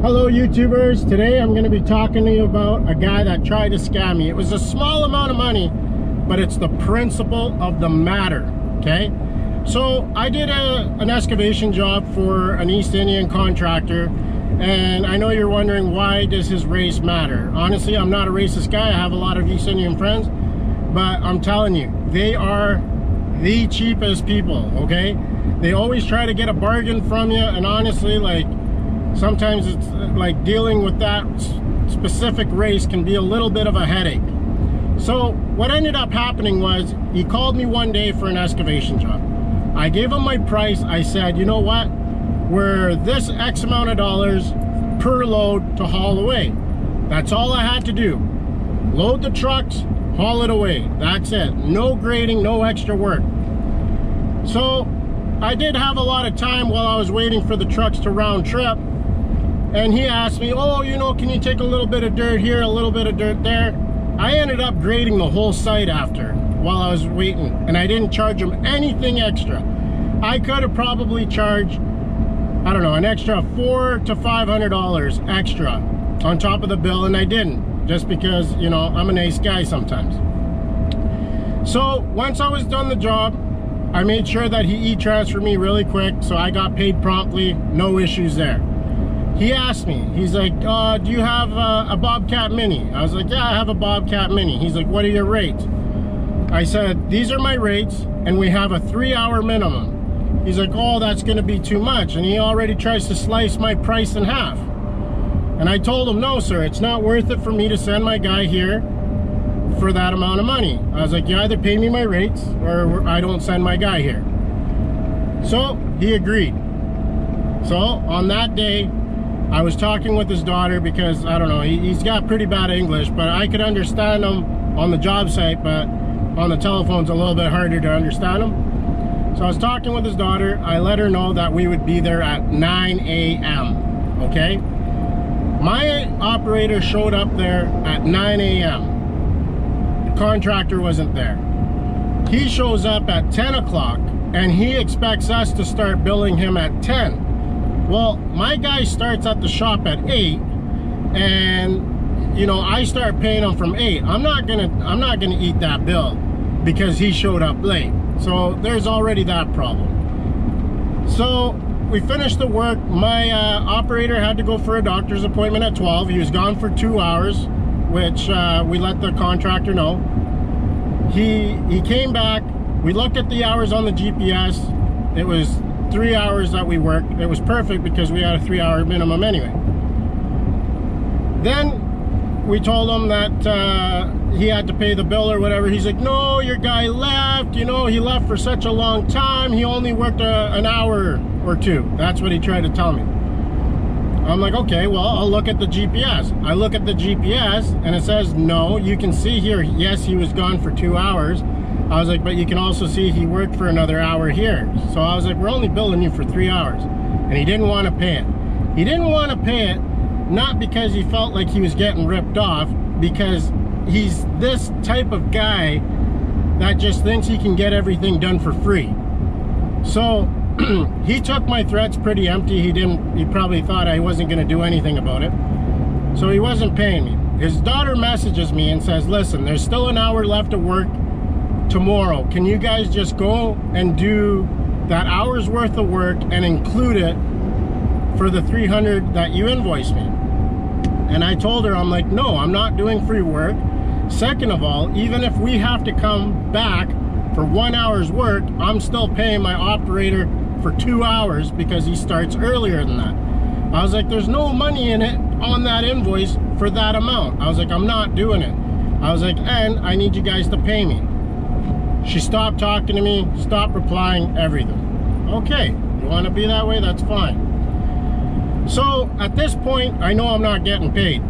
Hello YouTubers, today I'm going to be talking to you about a guy that tried to scam me. It was a small amount of money, but it's the principle of the matter, okay? So I did an excavation job for an East Indian contractor, and I know you're wondering, why does his race matter? Honestly, I'm not a racist guy. I have a lot of East Indian friends, but I'm telling you, they are the cheapest people, okay? They always try to get a bargain from you, and honestly, like, sometimes it's like dealing with that specific race can be a little bit of a headache. So what ended up happening was, he called me one day for an excavation job. I gave him my price. I said, you know what, we're this X amount of dollars per load to haul away. That's all I had to do. Load the trucks, haul it away. That's it. No grading, no extra work. So I did have a lot of time while I was waiting for the trucks to round trip. And he asked me, oh, you know, can you take a little bit of dirt here, a little bit of dirt there? I ended up grading the whole site after, while I was waiting. And I didn't charge him anything extra. I could have probably charged, I don't know, an extra $400 to $500 extra on top of the bill. And I didn't, just because, you know, I'm a nice guy sometimes. So once I was done the job, I made sure that he e-transferred me really quick. So I got paid promptly, no issues there. He asked me, he's like, do you have a Bobcat Mini? I was like, yeah, I have a Bobcat Mini. He's like, what are your rates? I said, these are my rates, and we have a 3-hour minimum. He's like, oh, that's gonna be too much. And he already tries to slice my price in half. And I told him, no, sir, it's not worth it for me to send my guy here for that amount of money. I was like, you either pay me my rates, or I don't send my guy here. So he agreed. So on that day, I was talking with his daughter, because, I don't know, he's got pretty bad English, but I could understand him on the job site, but on the telephone's a little bit harder to understand him. So I was talking with his daughter. I let her know that we would be there at 9 a.m., okay? My operator showed up there at 9 a.m. The contractor wasn't there. He shows up at 10 o'clock, and he expects us to start billing him at 10. Well, my guy starts at the shop at 8, and you know, I start paying him from 8. I'm not gonna eat that bill because he showed up late. So there's already that problem. So we finished the work. My operator had to go for a doctor's appointment at 12. He was gone for 2 hours, which we let the contractor know. He came back. We looked at the hours on the GPS. It was 3 hours that we worked. It was perfect because we had a 3-hour minimum anyway. Then we told him that he had to pay the bill or whatever. He's like, no, your guy left. You know, he left for such a long time. He only worked an hour or two. That's what he tried to tell me. I'm like, okay, well, I'll look at the GPS. I look at the GPS and it says, no, you can see here, yes, he was gone for 2 hours. I was like, but you can also see he worked for another hour here. So I was like, we're only billing you for 3 hours. And he didn't want to pay it. He didn't want to pay it, not because he felt like he was getting ripped off, because he's this type of guy that just thinks he can get everything done for free. So he took my threats pretty empty. He probably thought I wasn't going to do anything about it. So he wasn't paying me. His daughter messages me and says, listen, there's still an hour left of work tomorrow. Can you guys just go and do that hour's worth of work and include it for the $300 that you invoice me? And I told her, I'm like, no, I'm not doing free work. Second of all, even if we have to come back for 1 hour's work, I'm still paying my operator for 2 hours because he starts earlier than that. I was like, there's no money in it on that invoice for that amount. I was like, I'm not doing it. I was like, and I need you guys to pay me. She stopped talking to me, stopped replying, everything. Okay, you want to be that way? That's fine. So at this point, I know I'm not getting paid.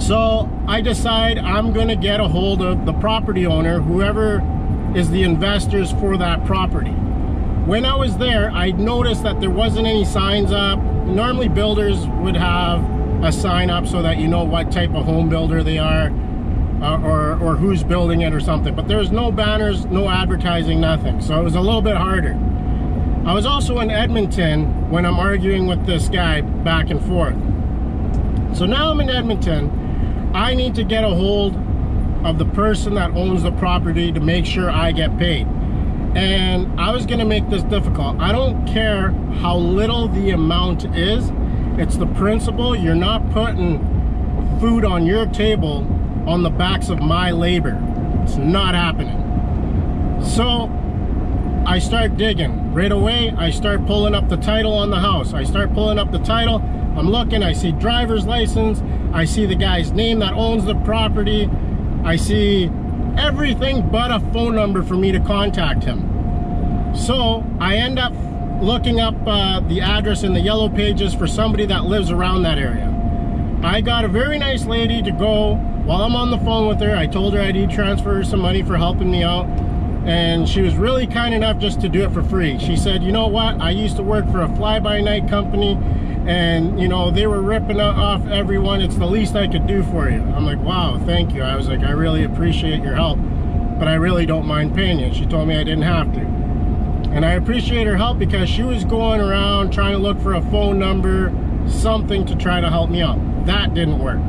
So I decide I'm going to get a hold of the property owner, whoever is the investors for that property. When I was there, I noticed that there wasn't any signs up. Normally builders would have a sign up so that you know what type of home builder they are. Or who's building it or something, but there's no banners, no advertising, nothing. So it was a little bit harder. I was also in Edmonton when I'm arguing with this guy back and forth. So now I'm in Edmonton. I need to get a hold of the person that owns the property to make sure I get paid. And I was gonna make this difficult. I don't care how little the amount is. It's the principle. You're not putting food on your table on the backs of my labor. It's not happening. So I start digging. Right away, I start pulling up the title on the house. I start pulling up the title. I'm looking, I see driver's license. I see the guy's name that owns the property. I see everything but a phone number for me to contact him. So I end up looking up the address in the yellow pages for somebody that lives around that area. I got a very nice lady to go. While I'm on the phone with her, I told her I need to transfer her some money for helping me out, and she was really kind enough just to do it for free. She said, you know what, I used to work for a fly-by-night company, and you know, they were ripping off everyone. It's the least I could do for you. I'm like, wow, thank you. I was like, I really appreciate your help, but I really don't mind paying you. She told me I didn't have to. And I appreciate her help because she was going around trying to look for a phone number, something to try to help me out. That didn't work.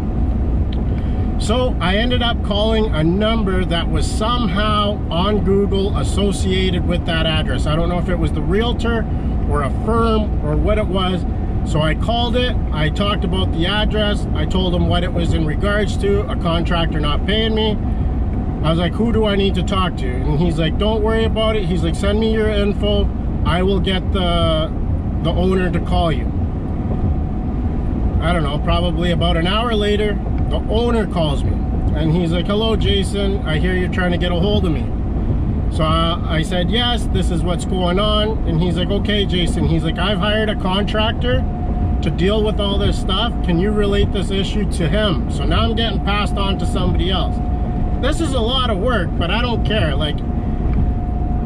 So I ended up calling a number that was somehow on Google associated with that address. I don't know if it was the realtor or a firm or what it was. So I called it, I talked about the address, I told him what it was in regards to, a contractor not paying me. I was like, who do I need to talk to? And he's like, don't worry about it. He's like, send me your info. I will get the owner to call you. I don't know, probably about an hour later, the owner calls me. And he's like, hello, Jason. I hear you're trying to get a hold of me. So I said, yes, this is what's going on. And he's like, okay, Jason. He's like, I've hired a contractor to deal with all this stuff. Can you relate this issue to him? So now I'm getting passed on to somebody else. This is a lot of work, but I don't care. Like,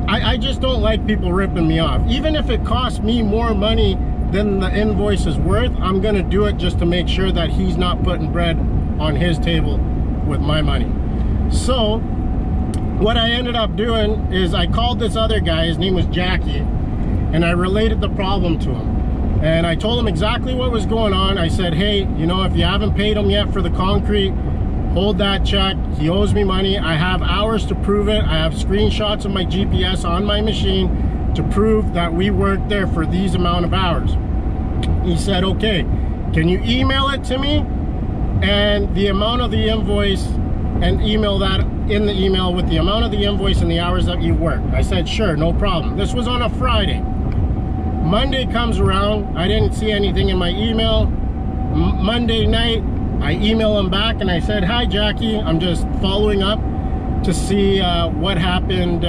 I just don't like people ripping me off. Even if it costs me more money than the invoice is worth, I'm gonna do it just to make sure that he's not putting bread on his table with my money. So what I ended up doing is I called this other guy, his name was Jackie, and I related the problem to him. And I told him exactly what was going on. I said, hey, you know, if you haven't paid him yet for the concrete, hold that check. He owes me money. I have hours to prove it. I have screenshots of my GPS on my machine to prove that we worked there for these amount of hours. He said, okay, can you email it to me and the amount of the invoice, and email that in the email with the amount of the invoice and the hours that you worked? I said, sure, no problem. This was on a Friday. Monday comes around, I didn't see anything in my email. Monday night, I email him back and I said, hi, Jackie, I'm just following up to see what happened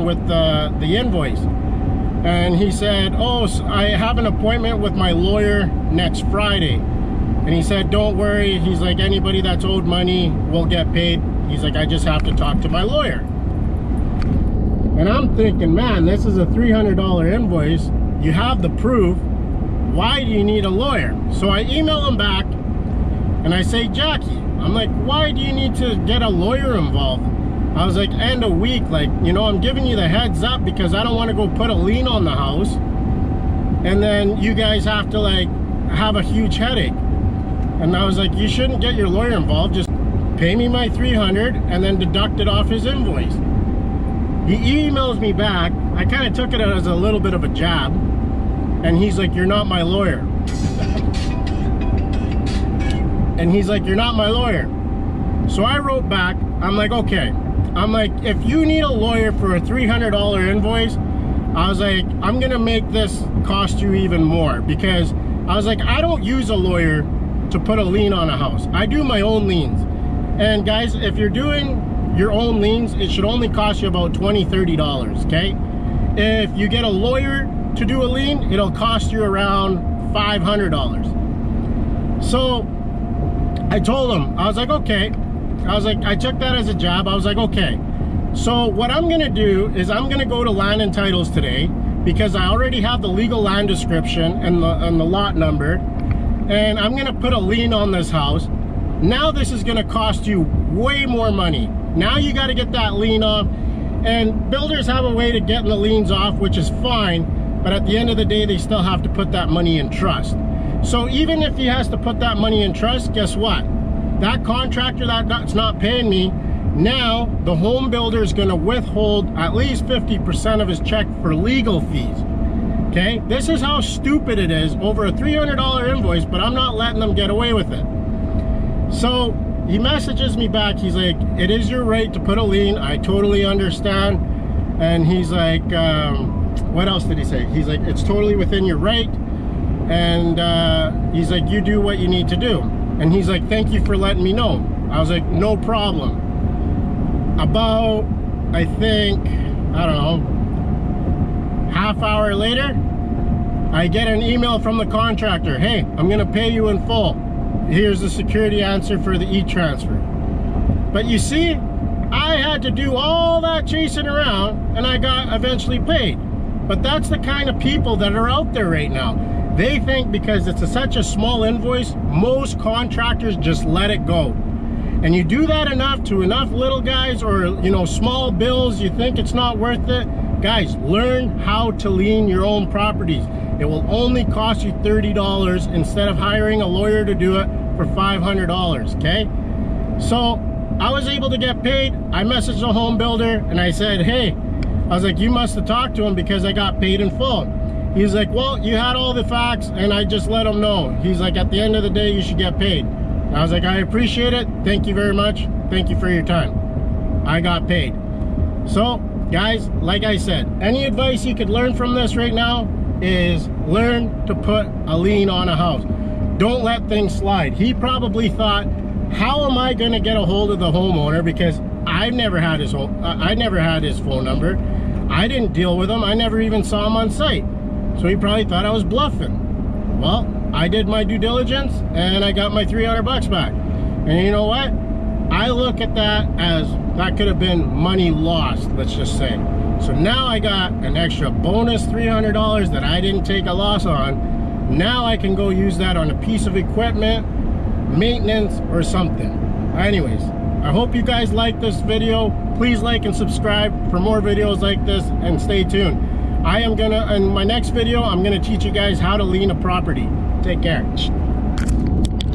with the invoice. And he said, oh, so I have an appointment with my lawyer next Friday. And he said, don't worry. He's like, anybody that's owed money will get paid. He's like, I just have to talk to my lawyer. And I'm thinking, man, this is a $300 invoice. You have the proof. Why do you need a lawyer? So I email him back and I say, Jackie, I'm like, why do you need to get a lawyer involved? I was like, end of week, like, you know, I'm giving you the heads up because I don't want to go put a lien on the house. And then you guys have to like have a huge headache. And I was like, you shouldn't get your lawyer involved. Just pay me my $300 and then deduct it off his invoice. He emails me back. I kind of took it as a little bit of a jab. And he's like, you're not my lawyer. And he's like, you're not my lawyer. So I wrote back. I'm like, okay. I'm like, if you need a lawyer for a $300 invoice, I was like, I'm going to make this cost you even more. Because I was like, I don't use a lawyer to put a lien on a house. I do my own liens. And guys, if you're doing your own liens, it should only cost you about $20, $30, okay? If you get a lawyer to do a lien, it'll cost you around $500. So I told him, I was like, okay. I was like, I took that as a jab. I was like, okay. So what I'm gonna do is I'm gonna go to Land and Titles today because I already have the legal land description and the lot number. And I'm gonna put a lien on this house. Now this is gonna cost you way more money. Now you gotta get that lien off. And builders have a way to getting the liens off, which is fine, but at the end of the day, they still have to put that money in trust. So even if he has to put that money in trust, guess what? That contractor that's not paying me, now the home builder is going to withhold at least 50% of his check for legal fees. Okay, this is how stupid it is. Over a $300 invoice, but I'm not letting them get away with it. So he messages me back. He's like, it is your right to put a lien. I totally understand. And he's like, what else did he say? He's like, it's totally within your right. And he's like, you do what you need to do. And he's like, thank you for letting me know. I was like, no problem. About, I think, I don't know, half hour later, I get an email from the contractor. Hey, I'm gonna pay you in full. Here's the security answer for the e-transfer. But you see, I had to do all that chasing around and I got eventually paid. But that's the kind of people that are out there right now. They think because it's such a small invoice, most contractors just let it go. And you do that enough to enough little guys, or you know, small bills, you think it's not worth it. Guys, learn how to lien your own properties. It will only cost you $30 instead of hiring a lawyer to do it for $500, okay? So I was able to get paid. I messaged the home builder and I said, hey, I was like, you must have talked to him because I got paid in full. He's like, well, you had all the facts and I just let him know. He's like, at the end of the day, you should get paid. I was like, I appreciate it. Thank you very much. Thank you for your time. I got paid. So guys, like I said, any advice you could learn from this right now is learn to put a lien on a house. Don't let things slide. He probably thought, how am I going to get a hold of the homeowner, because I never had his phone number. I didn't deal with him. I never even saw him on site. So he probably thought I was bluffing. Well, I did my due diligence and I got my 300 bucks back. And you know what? I look at that as that could have been money lost, let's just say. So now I got an extra bonus $300 that I didn't take a loss on. Now I can go use that on a piece of equipment, maintenance, or something. Anyways, I hope you guys like this video. Please like and subscribe for more videos like this, and stay tuned. In my next video, I'm gonna teach you guys how to lien a property. Take care.